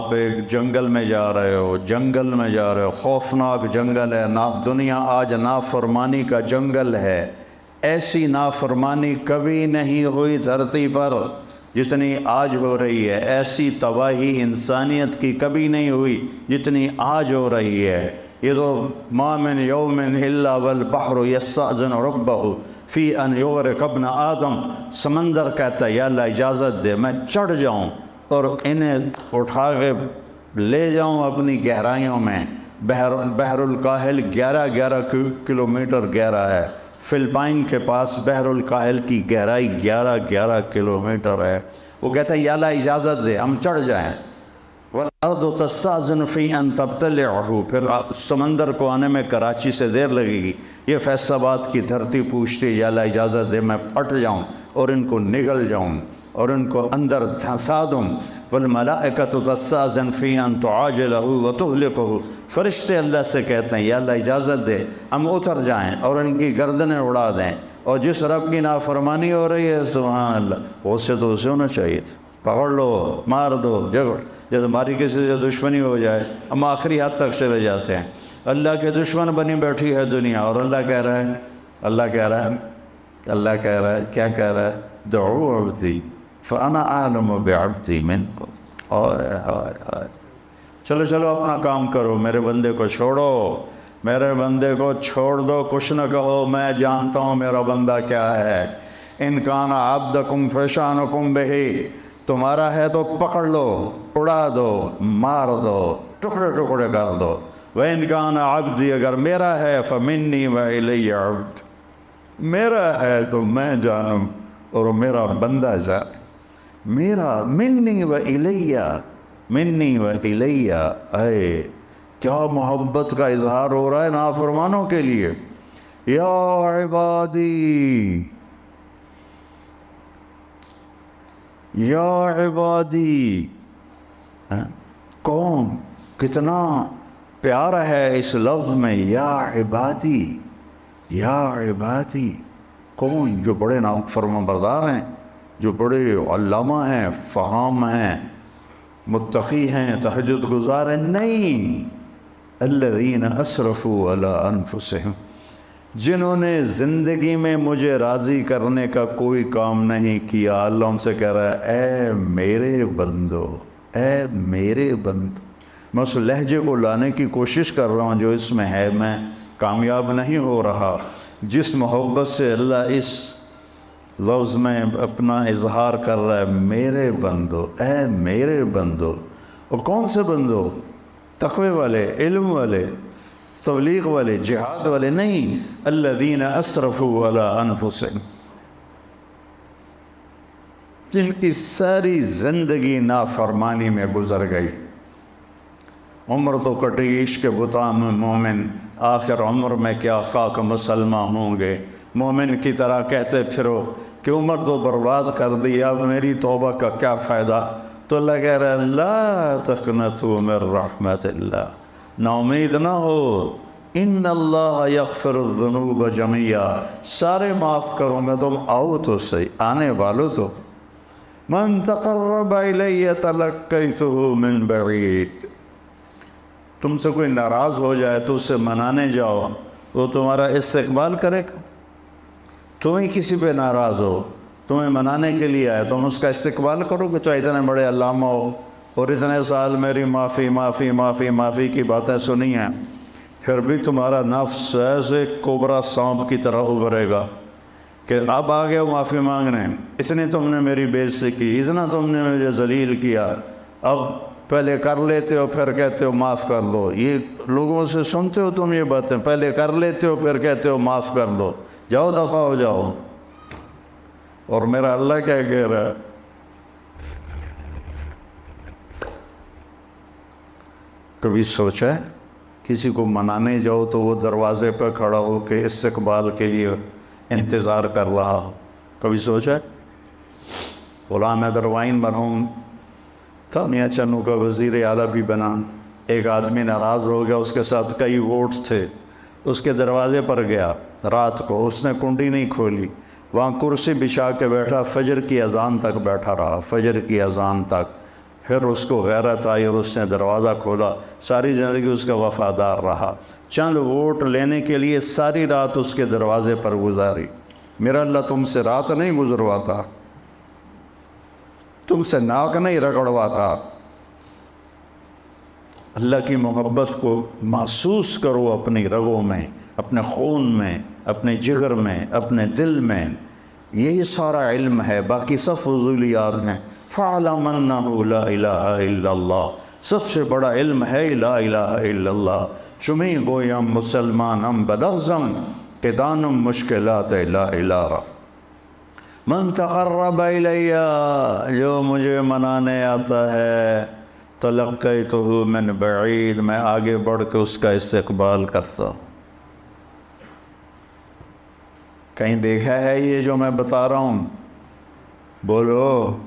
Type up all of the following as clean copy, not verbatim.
آپ ایک جنگل میں جا رہے ہو، جنگل میں جا رہے ہو، خوفناک جنگل ہے، دنیا آج نافرمانی کا جنگل ہے۔ ایسی نافرمانی کبھی نہیں ہوئی دھرتی پر جتنی آج ہو رہی ہے، ایسی تباہی انسانیت کی کبھی نہیں ہوئی جتنی آج ہو رہی ہے۔ یہ تو ما من یوم الا والبحر یستأذن ربہ فی ان یغرق ابن آدم، سمندر کہتا ہے یا اللہ اجازت دے میں چڑھ جاؤں اور انہیں اٹھا کے لے جاؤں اپنی گہرائیوں میں۔ بحر الکاہل 11 کلومیٹر گہرا ہے، فلپائن کے پاس بحر الکاہل کی گہرائی 11 کلومیٹر ہے۔ وہ کہتا ہے یا اللہ اجازت دے ہم چڑھ جائیں۔ وَالْأَرْضُ تَسْتَأْذِنُ فِي أَن تَبْتَلِعَهُ، پھر سمندر کو آنے میں کراچی سے دیر لگے گی۔ یہ فیصل آباد کی دھرتی پوچھتی یا اللہ اجازت دے میں پھٹ جاؤں اور ان کو نگل جاؤں اور ان کو اندر دھنسا دوں۔ وَالْمَلَائِكَةُ تَسْتَأْذِنُ فِي أَن تُعَاجِلَهُ وَتُهْلِكَهُ، فرشتے اللہ سے کہتے ہیں یا اللہ اجازت دے ہم اتر جائیں اور ان کی گردنیں اڑا دیں۔ اور جس رب کی نافرمانی ہو رہی ہے سبحان اللہ، اس سے تو اسے ہونا چاہیے تھا، پکڑ لو مار دو جگڑ، جب ہماری کسی سے دشمنی ہو جائے ہم آخری حد تک چلے جاتے ہیں۔ اللہ کے دشمن بنی بیٹھی ہے دنیا، اور اللہ کہہ رہا ہے کیا کہہ رہا ہے؟ دعو عبدی فانا اعلم بعبدی منکم۔ چلو اپنا کام کرو، میرے بندے کو چھوڑو، میرے بندے کو چھوڑ دو، کچھ نہ کہو، میں جانتا ہوں میرا بندہ کیا ہے۔ ان کان عبدکم فشانکم بہ، تمہارا ہے تو پکڑ لو، اڑا دو، مار دو، ٹکڑے ٹکڑے کر دو۔ وَإِنْ كَانَ عَبْدِي، اگر میرا ہے فَمِنِّي وَإِلَيَّ عَبْدِ، میرا ہے تو میں جانوں اور میرا بندہ جانے۔ میرا منی و الیہ، اے کیا محبت کا اظہار ہو رہا ہے نافرمانوں کے لیے۔ یا عبادی، یا عبادی، کون کتنا پیار ہے اس لفظ میں، یا عبادی، یا عبادی۔ کون؟ جو بڑے فرما بردار ہیں، جو بڑے علامہ ہیں، فہام ہیں، متقی ہیں، تہجد گزار ہیں؟ نہیں، الذین اسرفوا علی انفسہم، جنہوں نے زندگی میں مجھے راضی کرنے کا کوئی کام نہیں کیا۔ اللہ ان سے کہہ رہا ہے اے میرے بندو، اے میرے بندو، میں اس لہجے کو لانے کی کوشش کر رہا ہوں جو اس میں ہے، میں کامیاب نہیں ہو رہا۔ جس محبت سے اللہ اس لفظ میں اپنا اظہار کر رہا ہے، میرے بندو، اے میرے بندو۔ اور کون سے بندو؟ تقوی والے، علم والے، تبلیغ والے، جہاد والے نہیں، الذین اسرفوا علی انفسہم، جن کی ساری زندگی نافرمانی میں گزر گئی۔ عمر تو کٹی عشق بتاں میں مومن، آخر عمر میں کیا خاک مسلمہ ہوں گے۔ مومن کی طرح کہتے پھرو کہ عمر تو برباد کر دی، اب میری توبہ کا کیا فائدہ؟ تو اللہ کہہ رہا ہے لا تقنطوا من رحمت اللہ، نا امید نہ ہو، ان اللہ یغفر الذنوب جميعا، سارے معاف کروں گا، تم آؤ تو صحیح، آنے والو تو۔ من تقرب الی تلقیتہ من بعید، تم سے کوئی ناراض ہو جائے تو اسے منانے جاؤ، وہ تمہارا استقبال کرے گا۔ تم ہی کسی پہ ناراض ہو، تمہیں منانے کے لیے آئے، تم اس کا استقبال کرو گے؟ چاہے اتنے بڑے علامہ ہو اور اتنے سال میری معافی معافی معافی معافی کی باتیں سنی ہیں، پھر بھی تمہارا نفس ایسے کوبرا سانپ کی طرح ابھرے گا کہ اب آ گئے ہو معافی مانگنے، اتنی تم نے میری بے عزتی کی، اتنا تم نے مجھے ذلیل کیا، اب پہلے کر لیتے ہو پھر کہتے ہو معاف کر دو۔ یہ لوگوں سے سنتے ہو تم یہ باتیں، پہلے کر لیتے ہو پھر کہتے ہو معاف کر دو، جاؤ دفع ہو جاؤ۔ اور میرا اللہ کیا کہہ رہا ہے؟ کبھی سوچا ہے کسی کو منانے جاؤ تو وہ دروازے پہ کھڑا ہو کے استقبال کے لیے انتظار کر رہا ہو؟ کبھی سوچا ہے؟ غلام حیدر وائن مرحوم تھا، میاں چنو کا وزیر اعلیٰ بھی بنا، ایک آدمی ناراض ہو گیا، اس کے ساتھ کئی ووٹ تھے، اس کے دروازے پر گیا رات کو، اس نے کنڈی نہیں کھولی، وہاں کرسی بچھا کے بیٹھا، فجر کی اذان تک بیٹھا رہا، فجر کی اذان تک۔ پھر اس کو غیرت آئی اور اس نے دروازہ کھولا، ساری زندگی اس کا وفادار رہا، چند ووٹ لینے کے لیے ساری رات اس کے دروازے پر گزاری۔ میرا اللہ تم سے رات نہیں گزرواتا، تم سے ناک نہیں رگڑواتا۔ اللہ کی محبت کو محسوس کرو اپنی رگوں میں، اپنے خون میں، اپنے جگر میں، اپنے دل میں۔ یہی سارا علم ہے، باقی سب فضولیات ہیں۔ فَعْلَمْ أَنَّهُ لَا إِلَهَ إِلَّا اللَّهُ، سب سے بڑا علم ہے لا الہ الا اللہ۔ چمی گویم مسلمانم بدغزم کہ دانم مشکلات لا الہ۔ من تقرب الیہ، جو مجھے منانے آتا ہے، تلقیتہ من بعید، میں آگے بڑھ کے اس کا استقبال کرتا ہوں۔ کہیں دیکھا ہے یہ جو میں بتا رہا ہوں؟ بولو۔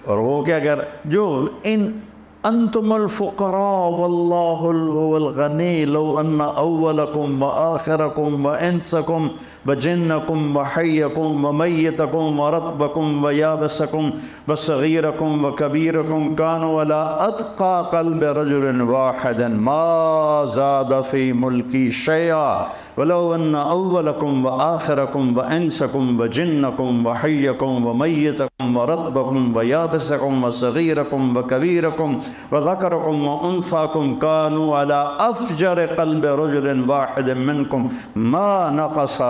اور وہ کیا کر جو ان انتم الفقراء واللہ هو الغنی لو ان اولکم وآخرکم وانسکم وجنکم وحیکم ومیتکم ورطبکم ویابسکم وصغیرکم وکبیرکم کانوا علی اتقى قلب رجل واحد ما زاد فی ملکی شیئا ولو ان اولکم وآخرکم وانسکم وجنکم وحیکم ومیتکم ورطبکم ویابسکم وصغیرکم وکبیرکم وذکرکم وانثاکم کانوا علی افجر قلب رجل واحد منکم ما نقص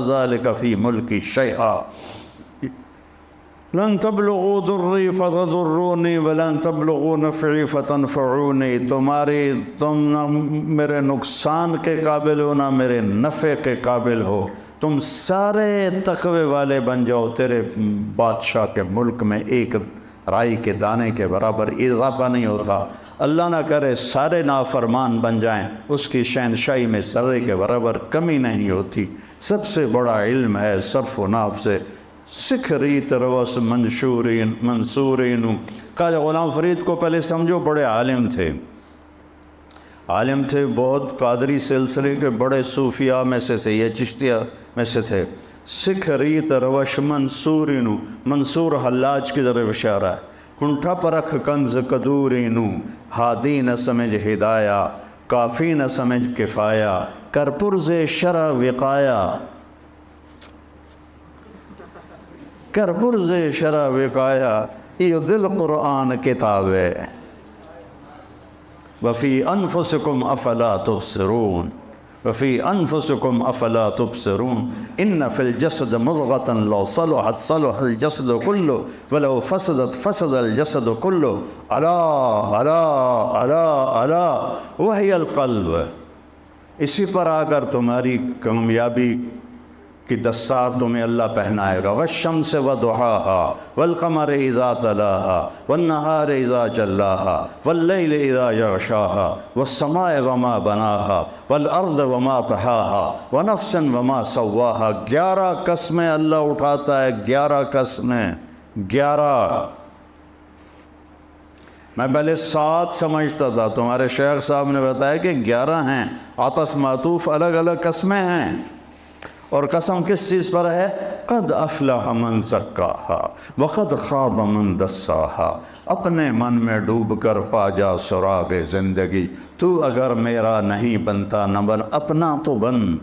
ذلك في ملکی شیئا لن تبلغوا ضری فتضرونی ولن تبلغوا نفعی فتنفعونی، تم نہ میرے نقصان کے قابل ہو نہ میرے نفع کے قابل ہو، تم سارے تقوی والے بن جاؤ، تیرے بادشاہ کے ملک میں ایک رائی کے دانے کے برابر اضافہ نہیں ہوتا۔ اللہ نہ کرے سارے نافرمان بن جائیں، اس کی شہنشاہی میں ذرے کے برابر کمی نہیں ہوتی۔ سب سے بڑا علم ہے صرف و ناف سے سکھ ریت روس منصورین۔ خواجہ غلام فرید کو پہلے سمجھو بڑے عالم تھے، بہت قادری سلسلے کے بڑے صوفیاء میں سے تھے، یہ چشتیہ میں سے تھے۔ سکھ ریت روش منصورین، منصور حلاج کی طرف اشارہ ہے۔ ہنٹھا پرکھ کنز قدورینو، ہادی نہ سمجھ ہدایہ، کافی نہ سمجھ کفایہ، کرپرز شرع وقایا، کرپرز شرع وقایا، یہ دل قرآن کتاب ہے۔ وفی انفسکم افلا تبصرون، وفی انفسکم افلا تبصرون، ان فی الجسد مضغة لو صلحت صلح الجسد کلہ ولو فسدت فسد الجسد کلہ، الا الا الا الا وہی القلب۔ اسی پر آ کر تمہاری کامیابی کی دستار تمہیں اللہ پہنائے گا۔ والشمس وضحاها والقمر اذا تلاها والنہار اذا جلاها واللیل اذا یغشاها والسماء وما بناها والارض وما طحاها ونفس وما سواها۔ 11 قسمیں اللہ اٹھاتا ہے، 11 قسمیں، 11۔ میں پہلے 7 سمجھتا تھا، تمہارے شیخ صاحب نے بتایا کہ 11 ہیں، عطف معطوف الگ الگ قسمیں ہیں۔ اور قسم کس چیز پر ہے؟ قد افلح من زکاہا وقد خاب من دساہا، اپنے من میں ڈوب کر پا جا سراغ زندگی، تو اگر میرا نہیں بنتا نہ بن، اپنا تو بن،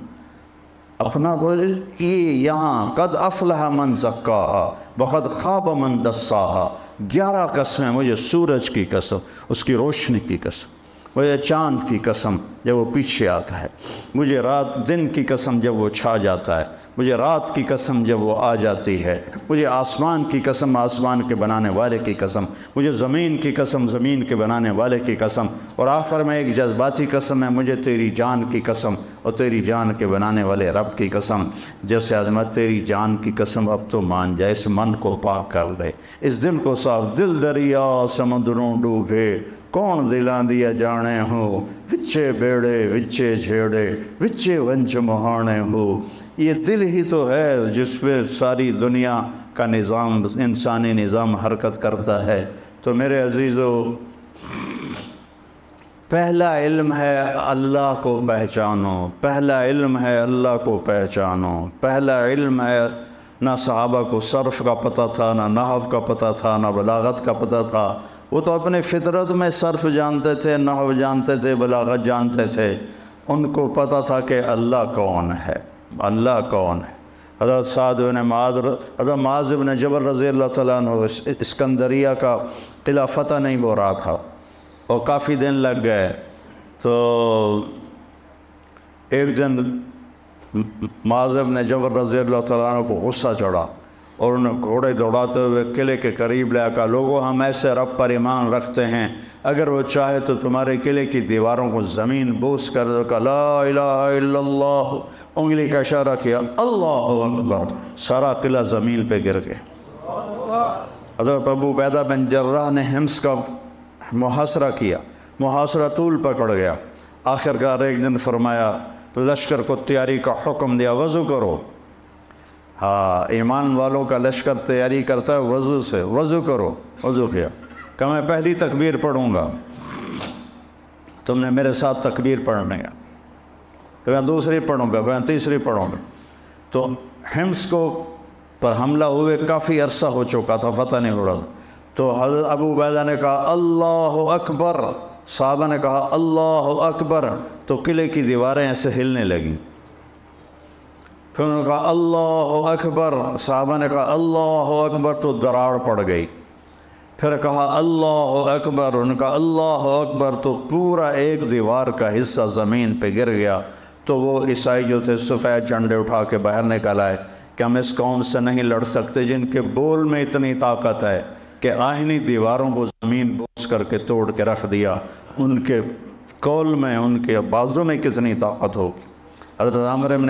اپنا تو یہ یہاں قد افلح من زکاہا وقد خواب من دساہا۔ 11 قسمیں، مجھے سورج کی قسم، اس کی روشنی کی قسم، مجھے چاند کی قسم جب وہ پیچھے آتا ہے، مجھے دن کی قسم جب وہ چھا جاتا ہے، مجھے رات کی قسم جب وہ آ جاتی ہے، مجھے آسمان کی قسم، آسمان کے بنانے والے کی قسم، مجھے زمین کی قسم، زمین کے بنانے والے کی قسم، اور آخر میں ایک جذباتی قسم ہے، مجھے تیری جان کی قسم اور تیری جان کے بنانے والے رب کی قسم۔ جیسے عظمت تیری جان کی قسم، اب تو مان جائے، اس من کو پاک کر لے، اس دل کو صاف، دل دریا سمندروں ڈوبے، کون دلاں دیا جانے ہو، وچے بیڑے وچے جھیڑے وچے ونچ مہانے ہو۔ یہ دل ہی تو ہے جس پہ ساری دنیا کا نظام، انسانی نظام حرکت کرتا ہے۔ تو میرے عزیزو، پہلا علم ہے اللہ کو پہچانو، پہلا علم ہے اللہ کو پہچانو، پہلا علم ہے نہ صحابہ کو صرف کا پتہ تھا، نہ نحو کا پتہ تھا، نہ بلاغت کا پتہ تھا۔ وہ تو اپنے فطرت میں صرف جانتے تھے، نحو جانتے تھے، بلاغت جانتے تھے۔ ان کو پتہ تھا کہ اللہ کون ہے، اللہ کون ہے۔ حضرت سعد بن معاذ، حضرت معاذ بن جبل رضی اللہ تعالیٰ عنہ اسکندریہ کا قلعہ فتح نہیں ہو رہا تھا اور کافی دن لگ گئے۔ تو ایک دن معاذ بن جبل رضی اللہ تعالیٰ عنہ کو غصہ چڑھا اور انہیں گھوڑے دوڑاتے ہوئے قلعے کے قریب لے کہا، لوگوں ہم ایسے رب پر ایمان رکھتے ہیں، اگر وہ چاہے تو تمہارے قلعے کی دیواروں کو زمین بوس کر دو۔ کہا لا الہ الا اللہ، انگلی کا اشارہ کیا، اللہ اکبر، سارا قلعہ زمین پہ گر گیا۔ حضرت ابو عبیدہ بن جراح نے حمص کا محاصرہ کیا، محاصرہ طول پکڑ گیا۔ آخرکار ایک دن فرمایا تو لشکر کو تیاری کا حکم دیا، وضو کرو۔ ہاں، ایمان والوں کا لشکر تیاری کرتا ہے وضو سے، وضو کرو۔ وضو کیا، کہ میں پہلی تکبیر پڑھوں گا، تم نے میرے ساتھ تکبیر پڑھنے کا، کہ میں دوسری پڑھوں گا، میں تیسری پڑھوں گا۔ تو حمص کو پر حملہ ہوئے کافی عرصہ ہو چکا تھا، فتح نہیں ہو رہا تھا۔ تو حضرت ابو عبیدہ نے کہا اللہ اکبر، صحابہ نے کہا اللہ اکبر، تو قلعے کی دیواریں ایسے ہلنے لگیں۔ پھر انہوں نے کہا اللہ اکبر، صحابہ نے کہا اللہ اکبر، تو دراڑ پڑ گئی۔ پھر کہا اللہ اکبر، انہوں نے کہا اللہ اکبر، تو پورا ایک دیوار کا حصہ زمین پہ گر گیا۔ تو وہ عیسائی جو تھے سفید جھنڈے اٹھا کے باہر نکل آئے کہ ہم اس قوم سے نہیں لڑ سکتے جن کے بول میں اتنی طاقت ہے کہ آہنی دیواروں کو زمین بوس کر کے توڑ کے رکھ دیا، ان کے قول میں، ان کے بازو میں کتنی طاقت ہوگی۔ حضرت عامر بن